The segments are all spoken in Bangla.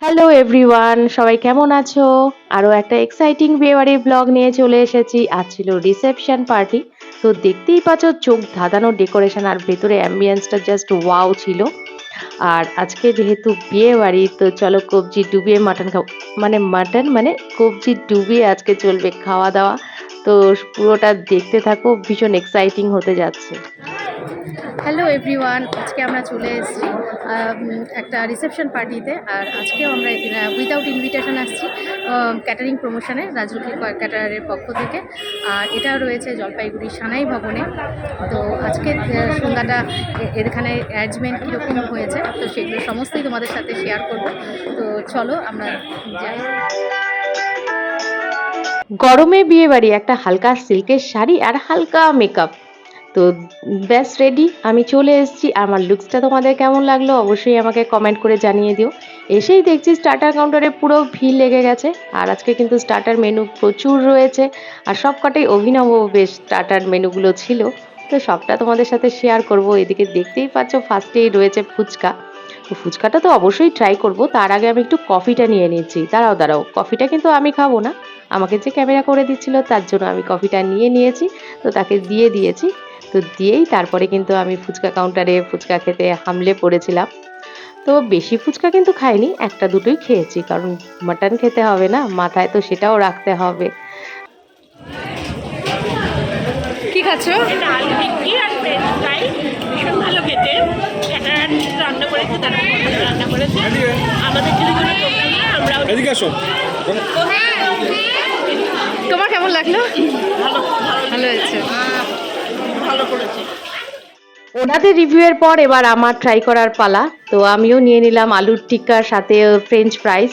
হ্যালো এভরিওয়ান, সবাই কেমন আছো? আরও একটা এক্সাইটিং বিয়েবাড়ির ব্লগ নিয়ে চলে এসেছি। আজ ছিল রিসেপশন পার্টি। তো দেখতেই পাচ্ছ চোখ ধাঁধানো ডেকোরেশন আর ভেতরে অ্যাম্বিয়েন্সটা জাস্ট ওয়াও ছিল। আর আজকে যেহেতু বিয়েবাড়ি তো চলো কবজি ডুবিয়ে মাটন খাবো। মানে মাটন মানে কবজি ডুবিয়ে আজকে চলবে খাওয়া দাওয়া। তো পুরোটা দেখতে থাকো, ভীষণ এক্সাইটিং হতে যাচ্ছে। হ্যালো এভরিওয়ান, আজকে আমরা চলে এসেছি একটা রিসেপশন পার্টিতে। আর আজকেও আমরা উইদাউট ইনভিটেশন আসছি ক্যাটারিং প্রমোশনে, রাজলক্ষ্মী ক্যাটারারের পক্ষ থেকে। আর এটা রয়েছে জলপাইগুড়ি সানাই ভবনে। তো আজকে সন্ধ্যাটা এখানে অ্যারেঞ্জমেন্ট কীরকম হয়েছে তো সেগুলো সমস্তই তোমাদের সাথে শেয়ার করব। তো চলো আমরা যাই। গরমে বিয়েবাড়ি, একটা হালকা সিল্কের শাড়ি আর হালকা মেকআপ। তো ব্যাস রেডি, আমি চলে এসেছি। আমার লুকসটা তোমাদের কেমন লাগলো অবশ্যই আমাকে কমেন্ট করে জানিয়ে দিও। এসেই দেখছি স্টার্টার কাউন্টারে পুরো ভিড় লেগে গেছে। আর আজকে কিন্তু স্টার্টার মেনু প্রচুর রয়েছে। আর সবকটাই অভিনব বেশ স্টার্টার মেনুগুলো ছিল। তো সবটা তোমাদের সাথে শেয়ার করব। এদিকে দেখতেই পাচ্ছ ফার্স্টেই রয়েছে ফুচকা। তো ফুচকাটা তো অবশ্যই ট্রাই করব, তার আগে আমি একটু কফিটা নিয়ে নিচ্ছি। দাঁড়াও দাঁড়াও, কফিটা কিন্তু আমি খাবো না, আমাকে যে ক্যামেরা করে দিচ্ছিল তার জন্য আমি কফিটা নিয়ে নিয়েছি। তো তাকে দিয়ে দিয়েছি। তো দিয়েই তারপরে কিন্তু আমি ফুচকা কাউন্টারে ফুচকা খেতে হামলে পড়েছিলাম। তো বেশি ফুচকা কিন্তু খাইনি, একটা দুটোই খেয়েছি, কারণ মাটন খেতে হবে না, মাথায় তো সেটাও রাখতে হবে। কি খাচ্ছ? এটা আলু টিক্কি আর ফ্রেঞ্চ ফ্রাই, ভীষণ ভালো খেতে। একটা রান্না করেছে, তারা রান্না করেছে আমাদের যদি কোনো প্রোগ্রামে আমরাও এদিকে আসো। তোমার কেমন লাগলো? ভালো ভালো হয়েছে। ভালো করেছে। ওনাদের রিভিউয়ের পর এবার আমার ট্রাই করার পালা। তো আমিও নিয়ে নিলাম আলুর টিক্কার সাথে ফ্রেঞ্চ ফ্রাইস।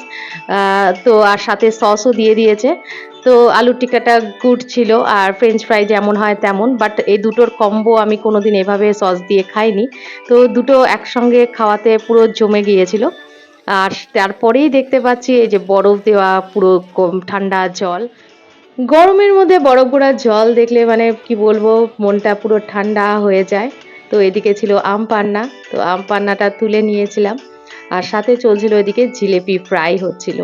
তো আর সাথে সসও দিয়ে দিয়েছে। তো আলুর টিক্কাটা গুড ছিল, আর ফ্রেঞ্চ ফ্রাই যেমন হয় তেমন, বাট এই দুটোর কম্বো আমি কোনোদিন এভাবে সস দিয়ে খাইনি। তো দুটো একসঙ্গে খাওয়াতে পুরো জমে গিয়েছিল। আর তারপরেই দেখতে পাচ্ছি এই যে বরফ দেওয়া পুরো ঠান্ডা জল। গরমের মধ্যে বরফ গুঁড়া জল দেখলে মানে কি বলবো, মনটা পুরো ঠান্ডা হয়ে যায়। তো এদিকে ছিল আম পান্না। তো আম পান্নাটা তুলে নিয়েছিলাম। আর সাথে চলছিল এদিকে জিলেপি ফ্রাই হচ্ছিল,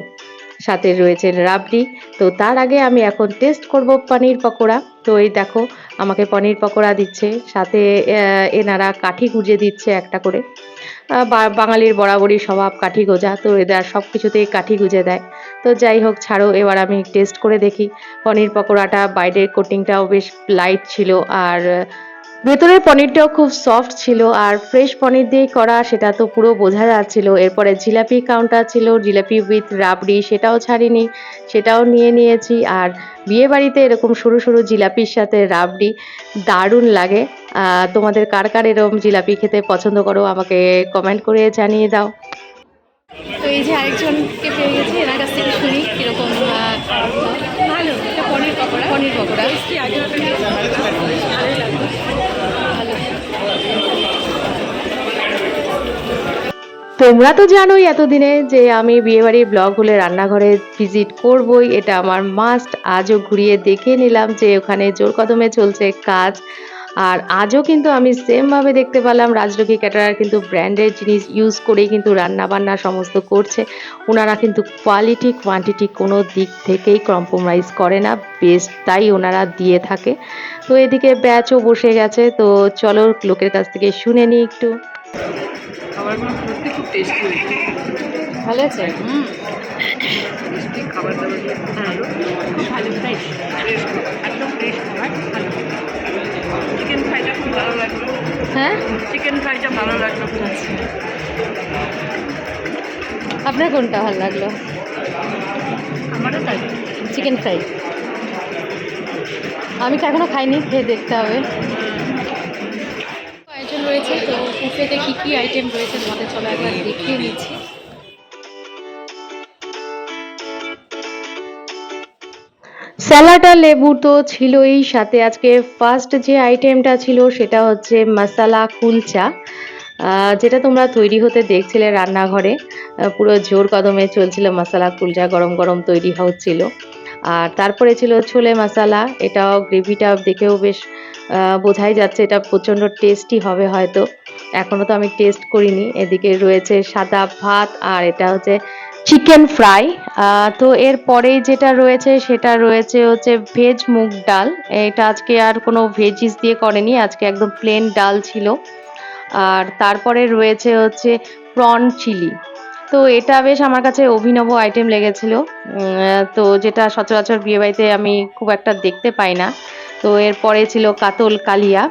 সাথে রয়েছে রাবড়ি। তো তার আগে আমি এখন টেস্ট করব পনির পকোড়া। তো এই দেখো, আমাকে পনির পকোড়া দিচ্ছে, সাথে এনারা কাঠি গুঁজে দিচ্ছে একটা করে। বাঙালির বরাবরই স্বভাব কাঠি গোজা, তো এদের সব কিছুতেই কাঠি গুঁজে দেয়। তো যাই হোক ছাড়ো, এবার আমি টেস্ট করে দেখি। পনির পকোড়াটা বাইরের কোটিংটাও বেশ লাইট ছিল, আর ভেতরের পনিরটাও খুব সফট ছিল, আর ফ্রেশ পনির দিয়েই করা, সেটা তো পুরো বোঝা যাচ্ছিল। এরপরে জিলাপি কাউন্টার ছিল, জিলাপি উইথ রাবড়ি, সেটাও ছাড়িনি, সেটাও নিয়ে নিয়েছি। আর বিয়ে বাড়িতে এরকম সরু সরু জিলাপির সাথে রাবড়ি দারুণ লাগে। তোমাদের কার কার এরকম জিলাপি খেতে পছন্দ করো আমাকে কমেন্ট করে জানিয়ে দাও। তো এই যে আরেকজনকে পেয়ে গেছি, এনার কাছ থেকে শুনি কীরকম। ভালো, এটা পনির পকোড়া। পনির পকোড়া তোমরা তো জানোই এতদিনে যে আমি বিয়েবাড়ির ব্লগ হলে রান্নাঘরে ভিজিট করবই, এটা আমার মাস্ট। আজও ঘুরিয়ে দেখে নিলাম যে ওখানে জোর কদমে চলছে কাজ। আর আজও কিন্তু আমি সেমভাবে দেখতে পেলাম রাজলক্ষ্মী ক্যাটারার কিন্তু ব্র্যান্ডের জিনিস ইউজ করেই কিন্তু রান্না বান্না সমস্ত করছে। ওনারা কিন্তু কোয়ালিটি কোয়ান্টিটি কোনো দিক থেকেই কম্প্রোমাইজ করে না, বেস্ট তাই ওনারা দিয়ে থাকে। তো এদিকে ব্যাচও বসে গেছে। তো চলো লোকের কাছ থেকে শুনে নিই একটু। খাবারগুলো সত্যি খুব টেস্টি হয়েছে। ভালো আছে? টেস্টি খাবার দাবার ভালো, খুব ভালো, ফ্রেশ ফ্রেশ একদম ফ্রেশ খাবার, ভালো। চিকেন ফ্রাইটা খুব ভালো লাগলো। হ্যাঁ, চিকেন ফ্রাইটা ভালো লাগলো। আপনার কোনটা ভালো লাগলো? আমারও তাই। Chicken fry. আমি তো এখনো খাইনি, খেয়ে দেখতে হবে। আইটেম রয়েছে, তো বুফেতে কী কী আইটেম রয়েছে তোমাদের চলো একবার দেখিয়ে নিচ্ছি। স্যালাড আর লেবু তো ছিলই, সাথে আজকে ফার্স্ট যে আইটেমটা ছিল সেটা হচ্ছে মশালা কুলচা, যেটা তোমরা তৈরি হতে দেখছিলে রান্নাঘরে। পুরো জোর কদমে চলছিল মশালা কুলচা, গরম গরম তৈরি হচ্ছিল। আর তারপরে ছিল ছোলে মশালা, এটাও গ্রেভিটা দেখেও বেশ বোঝাই যাচ্ছে এটা প্রচণ্ড টেস্টি হবে হয়তো। এখনও তো আমি টেস্ট করিনি। এদিকে রয়েছে সাদা ভাত, আর এটা হচ্ছে চিকেন ফ্রাই। তো এরপরেই যেটা রয়েছে সেটা রয়েছে হচ্ছে ভেজ মুগ ডাল। এটা আজকে আর কোনো ভেজিস দিয়ে করেনি, আজকে একদম প্লেন ডাল ছিল। আর তারপরে রয়েছে হচ্ছে প্রন চিলি। তো এটা বেশ আমার কাছে অভিনব আইটেম লেগেছিল। তো যেটা সচরাচর বিয়েবাড়িতে আমি খুব একটা দেখতে পাই না। তো এরপরে ছিল কাতল কালিয়া।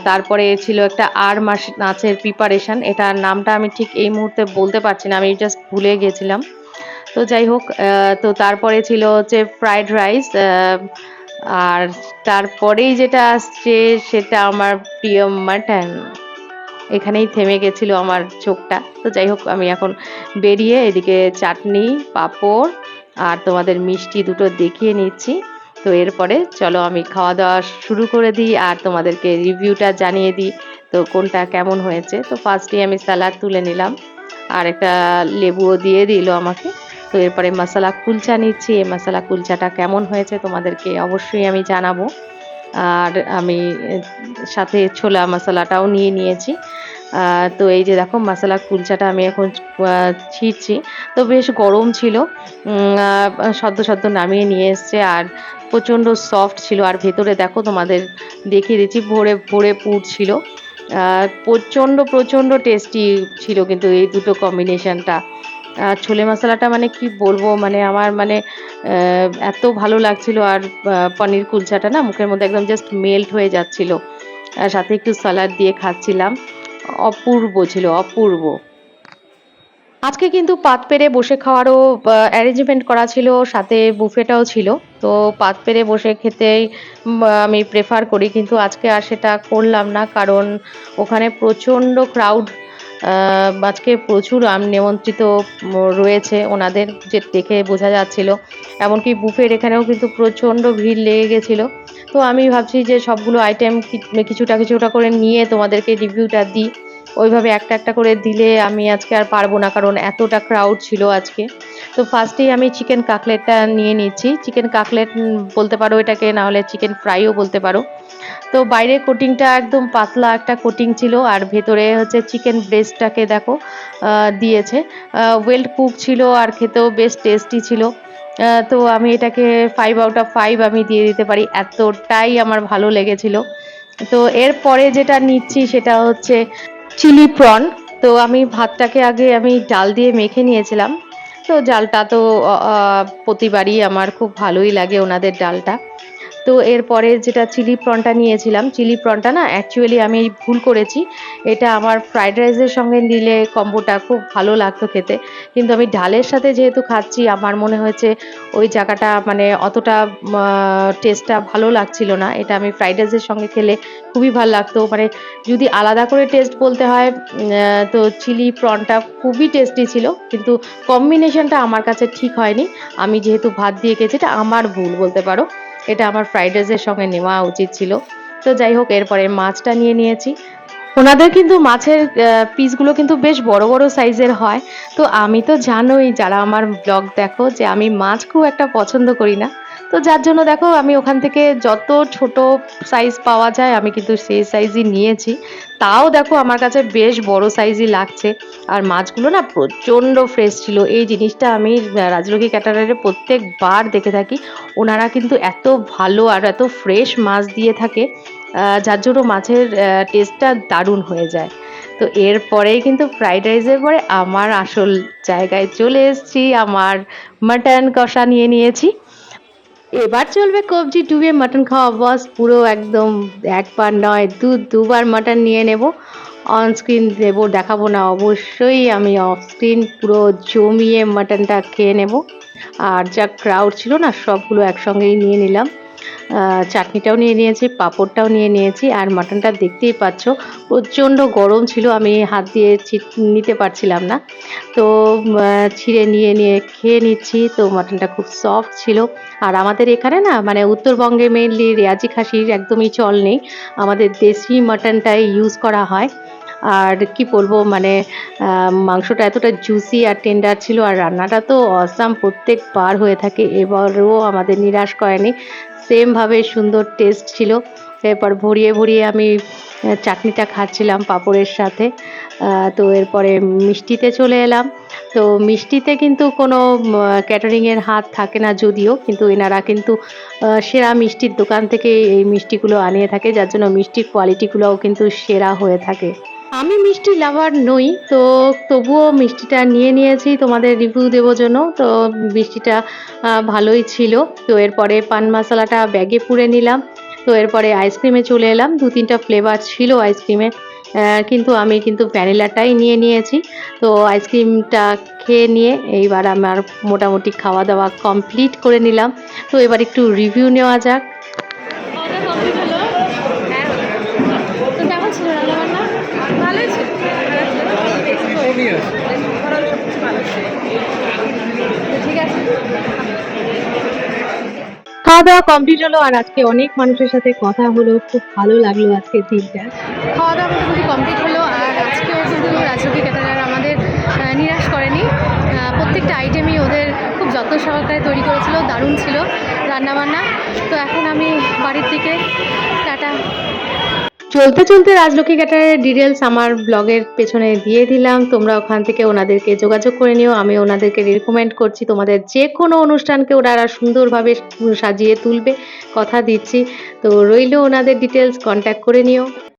তারপরে ছিল একটা আর মাছের প্রিপারেশন, এটার নামটা আমি ঠিক এই মুহূর্তে বলতে পারছি না, আমি জাস্ট ভুলে গেছিলাম। তো যাই হোক, তো তারপরে ছিল হচ্ছে ফ্রাইড রাইস। আর তারপরেই যেটা আসছে সেটা আমার প্রিয় মাটন। এখানেই থেমে গেছিল আমার চোখটা। তো যাই হোক, আমি এখন বেরিয়ে এদিকে চাটনি, পাঁপড় আর তোমাদের মিষ্টি দুটো দেখিয়ে নিচ্ছি। তো এরপরে চলো আমি খাওয়া দাওয়া শুরু করে দিই আর তোমাদেরকে রিভিউটা জানিয়ে দিই তো কোনটা কেমন হয়েছে। তো ফার্স্টেই আমি স্যালাড তুলে নিলাম আর একটা লেবুও দিয়ে দিল আমাকে। তো এরপরে মশলা কুলচা নিচ্ছি, এই মশলা কুলচাটা কেমন হয়েছে তোমাদেরকে অবশ্যই আমি জানাবো। আর আমি সাথে ছোলা মশলাটাও নিয়ে নিয়েছি। তো এই যে দেখো মশলা কুলচাটা আমি এখন ছিঁড়ছি। তো বেশ গরম ছিল, সদ্য সদ্য নামিয়ে নিয়ে এসছে আর প্রচণ্ড সফট ছিল। আর ভেতরে দেখো তোমাদের দেখিয়ে দিচ্ছি, ভরে ভরে পুর ছিল। প্রচণ্ড প্রচণ্ড টেস্টি ছিল কিন্তু এই দুটো কম্বিনেশনটা। ছোলে মশলাটা মানে কি বলবো, মানে আমার মানে এত ভালো লাগছিল। আর পনির কুলচাটা না মুখের মধ্যে একদম জাস্ট মেল্ট হয়ে যাচ্ছিল। আর সাথে একটু স্যালাড দিয়ে খাচ্ছিলাম, অপূর্ব ছিল, অপূর্ব। আজকে কিন্তু পাত পেরে বসে খাওয়ারও অ্যারেঞ্জমেন্ট করা ছিল, সাথে বুফেটাও ছিল। তো পাত পেরে বসে খেতেই আমি প্রেফার করি, কিন্তু আজকে আর সেটা করলাম না, কারণ ওখানে প্রচণ্ড ক্রাউড। আজকে প্রচুর নিমন্ত্রিত রয়েছে ওনাদের, যে দেখে বোঝা যাচ্ছিল। এমনকি বুফের এখানেও কিন্তু প্রচণ্ড ভিড় লেগে গেছিলো। তো আমি ভাবছি যে সবগুলো আইটেম কিছুটা কিছুটা করে নিয়ে তোমাদেরকে রিভিউটা দিই। ওইভাবে একটা একটা করে দিলে আমি আজকে আর পারবো না, কারণ এতটা ক্রাউড ছিল আজকে। তো ফার্স্টেই আমি চিকেন কাকলেটটা নিয়ে নিচ্ছি। চিকেন কাকলেট বলতে পারো এটাকে, না হলে চিকেন ফ্রাইও বলতে পারো। তো বাইরের কোটিংটা একদম পাতলা একটা কোটিং ছিল আর ভেতরে হচ্ছে চিকেন ব্রেস্টটাকে দেখো দিয়েছে। ওয়েল কুক ছিল আর খেতেও বেশ টেস্টি ছিল। তো আমি এটাকে 5 আউট অফ 5 আমি দিয়ে দিতে পারি, এতটাই আমার ভালো লেগেছিল। তো এরপরে যেটা নিচ্ছি সেটা হচ্ছে চিলি প্রন। তো আমি ভাতটাকে আগে আমি ডাল দিয়ে মেখে নিয়েছিলাম। তো ডালটা তো প্রতিবারই আমার খুব ভালোই লাগে ওনাদের ডালটা। তো এরপরে যেটা চিলি প্রনটা নিয়েছিলাম, চিলি প্রনটা না অ্যাকচুয়ালি আমি ভুল করেছি। এটা আমার ফ্রাইড রাইসের সঙ্গে নিলে কম্বোটা খুব ভালো লাগতো খেতে, কিন্তু আমি ডালের সাথে যেহেতু খাচ্ছি আমার মনে হয়েছে ওই জায়গাটা মানে অতটা টেস্টটা ভালো লাগছিল না। এটা আমি ফ্রাইড রাইসের সঙ্গে খেলে খুবই ভালো লাগতো। মানে যদি আলাদা করে টেস্ট বলতে হয়, তো চিলি প্রনটা খুবই টেস্টি ছিল, কিন্তু কম্বিনেশনটা আমার কাছে ঠিক হয়নি। আমি যেহেতু ভাত দিয়ে খেয়েছি, এটা আমার ভুল বলতে পারো, এটা আমার ফ্রাইড রাইসের সঙ্গে নেওয়া উচিত ছিল। তো যাই হোক, এরপরে মাছটা নিয়ে নিয়েছি। ওনাদের কিন্তু মাছের পিসগুলো কিন্তু বেশ বড় বড় সাইজের হয়। তো আমি তো জানোই, যারা আমার ব্লগ দেখো, যে আমি মাছ খুব একটা পছন্দ করি না। তো যার জন্য দেখো আমি ওখান থেকে যত ছোট সাইজ পাওয়া যায় আমি কিন্তু সেই সাইজই নিয়েছি। তাও দেখো আমার কাছে বেশ বড় সাইজই লাগছে। আর মাছগুলো না প্রচণ্ড ফ্রেশ ছিল। এই জিনিসটা আমি রাজলক্ষ্মী ক্যাটারারে প্রত্যেকবার দেখে থাকি। ওনারা কিন্তু এত ভালো আর এত ফ্রেশ মাছ দিয়ে থাকে, যার জন্য মাছের টেস্টটা দারুণ হয়ে যায়। তো এরপরেই কিন্তু ফ্রাইড রাইসের পরে আমার আসল জায়গায় চলে এসেছি, আমার মাটন কষা নিয়ে নিয়েছি। এবার চলবে কবজি ডুবিয়ে মাটন খাওয়া, বস পুরো একদম। একবার নয় দুবার মাটন নিয়ে নেব। অন স্ক্রিন দেবো, দেখাবো না অবশ্যই, আমি অফ স্ক্রিন পুরো জমিয়ে মাটনটা খেয়ে নেব। আর যা ক্রাউড ছিল না, সবগুলো একসঙ্গেই নিয়ে নিলাম। চাটনিটাও নিয়ে নিয়েছি, পাঁপড়টাও নিয়ে নিয়েছি। আর মাটনটা দেখতেই পাচ্ছ প্রচণ্ড গরম ছিল, আমি হাত দিয়ে নিতে পারছিলাম না। তো ছিঁড়ে নিয়ে নিয়ে খেয়ে নিচ্ছি। তো মাটনটা খুব সফট ছিল। আর আমাদের এখানে না মানে উত্তরবঙ্গে মেনলি রেয়াজি খাসির একদমই চল নেই, আমাদের দেশি মাটনটাই ইউজ করা হয়। আর কি বলবো, মানে মাংসটা এতটা জুসি আর টেন্ডার ছিল, আর রান্নাটা তো অসাম প্রত্যেকবার হয়ে থাকে, এবারও আমাদের নিরাশ করেনি, সেমভাবে সুন্দর টেস্ট ছিল। এরপর ভরিয়ে ভরিয়ে আমি চাটনিটা খাচ্ছিলাম পাঁপড়ের সাথে। তো এরপরে মিষ্টিতে চলে এলাম। তো মিষ্টিতে কিন্তু কোনো ক্যাটারিংয়ের হাত থাকে না যদিও, কিন্তু এনারা কিন্তু সেরা মিষ্টির দোকান থেকে এই মিষ্টিগুলো আনিয়ে থাকে, যার জন্য মিষ্টির কোয়ালিটিগুলোও কিন্তু সেরা হয়ে থাকে। আমি মিষ্টি লাভার নই, তো তবুও মিষ্টিটা নিয়ে নিয়েছি তোমাদের রিভিউ দেওয়ার জন্য। তো মিষ্টিটা ভালোই ছিল। তো এরপরে পান মশলাটা ব্যাগে পুরে নিলাম। তো এরপরে আইসক্রিমে চলে এলাম। ২-৩টা ফ্লেভার ছিল আইসক্রিমে, কিন্তু আমি কিন্তু ভ্যানিলাটাই নিয়ে নিয়েছি। তো আইসক্রিমটা খেয়ে নিয়ে এইবার আমার মোটামুটি খাওয়া দাওয়া কমপ্লিট করে নিলাম। তো এবার একটু রিভিউ নেওয়া যাক। হ্যাঁ, তো কেমন ছিল রান্নাবান্না? ভালোই ছিল। ওভারঅল সব কিছু ভালো ছিল। তো ঠিক আছে। খাওয়া দাওয়া কমপ্লিট হলো, আর আজকে অনেক মানুষের সাথে কথা হলো, খুব ভালো লাগলো আজকের দিনটা। খাওয়া দাওয়া মোটামুটি কমপ্লিট হলো, আর আজকেও কিন্তু রাজলক্ষ্মী ক্যাটারার আমাদের নিরাশ করেনি। প্রত্যেকটা আইটেমই ওদের খুব যত্ন সহকারে তৈরি করেছিল, দারুণ ছিল রান্নাবান্না। তো এখন আমি বাড়ির দিকে টাটা। চলতে চলতে রাজলক্ষ্মী ক্যাটারের ডিটেলস আমার ব্লগের পেছনে দিয়ে দিলাম, তোমরা ওখান থেকে ওনাদেরকে যোগাযোগ করে নিও। আমি ওনাদেরকে রিকমেন্ড করছি, তোমাদের যে কোনো অনুষ্ঠানকে ওনারা সুন্দরভাবে সাজিয়ে তুলবে, কথা দিচ্ছি। তো রইলো ওনাদের ডিটেলস, কন্ট্যাক্ট করে নিও।